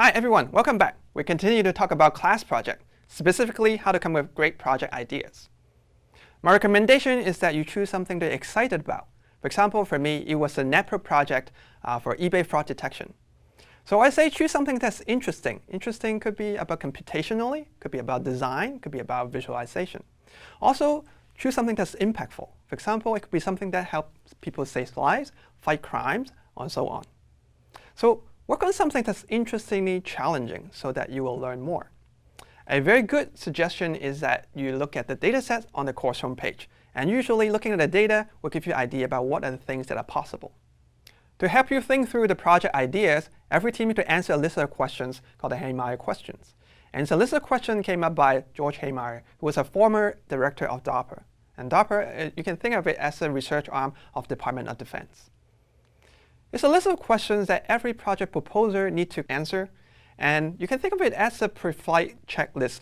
Hi everyone, welcome back. We continue to talk about class project, specifically how to come up with great project ideas. My recommendation is that you choose something that you're excited about. For example, for me, it was a NetPro project for eBay fraud detection. So I say choose something that's interesting. Interesting could be about computationally, could be about design, could be about visualization. Also, choose something that's impactful. For example, it could be something that helps people save lives, fight crimes, and so on. So work on something that's interestingly challenging so that you will learn more. A very good suggestion is that you look at the data sets on the course homepage. And usually looking at the data will give you an idea about what are the things that are possible. To help you think through the project ideas, every team needs to answer a list of questions called the Haymeyer questions. And it's a list of questions came up by George Haymeyer, who was a former director of DARPA. And DARPA, you can think of it as a research arm of the Department of Defense. It's a list of questions that every project proposer needs to answer. And you can think of it as a pre-flight checklist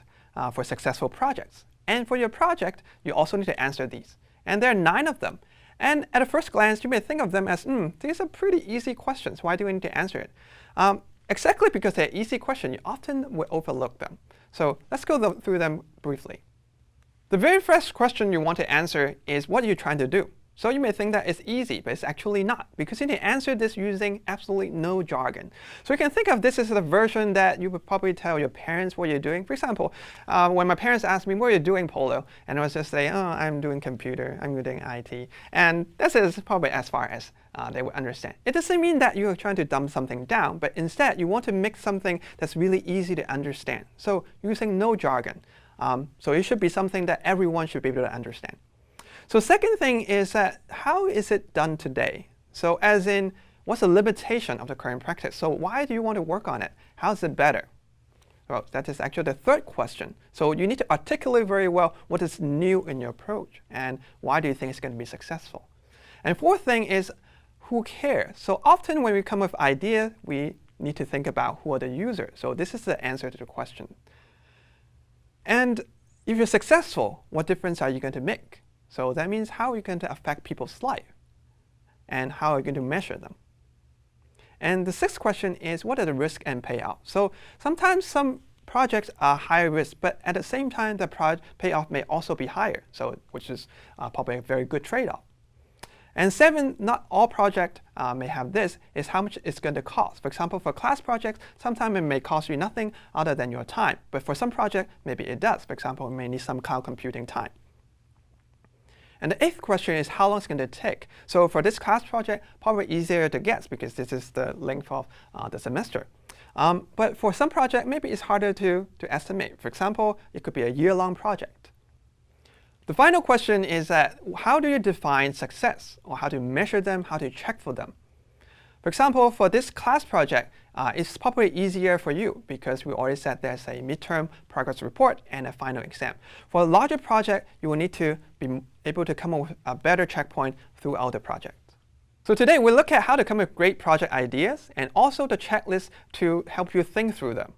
for successful projects. And for your project, you also need to answer these. And there are 9 of them. And at a first glance, you may think of them as, these are pretty easy questions. Why do we need to answer it? Exactly because they're easy questions, you often will overlook them. So let's go through them briefly. The very first question you want to answer is, what are you trying to do? So you may think that it's easy, but it's actually not, because you need to answer this using absolutely no jargon. So you can think of this as the version that you would probably tell your parents what you're doing. For example, when my parents asked me, what are you doing, Polo? And I was just saying, oh, I'm doing computer, I'm doing IT. And this is probably as far as they would understand. It doesn't mean that you're trying to dumb something down, but instead you want to make something that's really easy to understand. So using no jargon. So it should be something that everyone should be able to understand. So second thing is that how is it done today? So as in, what's the limitation of the current practice? So why do you want to work on it? How is it better? Well, that is actually the third question. So you need to articulate very well what is new in your approach and why do you think it's going to be successful. And fourth thing is, who cares? So often when we come with ideas, we need to think about who are the users. So this is the answer to the question. And if you're successful, what difference are you going to make? So that means how are you going to affect people's life? And how are you going to measure them? And the sixth question is, what are the risk and payout? So sometimes some projects are high risk, but at the same time, the payoff may also be higher, so which is probably a very good trade-off. And 7, not all projects may have this, is how much it's going to cost. For example, for class projects, sometimes it may cost you nothing other than your time. But for some projects, maybe it does. For example, it may need some cloud computing time. And the 8th question is, how long it's going to take? So for this class project, probably easier to guess because this is the length of the semester. But for some project, maybe it's harder to estimate. For example, it could be a year-long project. The final question is that how do you define success? Or how to measure them, how to check for them? For example, for this class project, it's probably easier for you because we already said there's a midterm progress report and a final exam. For a larger project, you will need to be able to come up with a better checkpoint throughout the project. So today, we look at how to come up with great project ideas and also the checklist to help you think through them.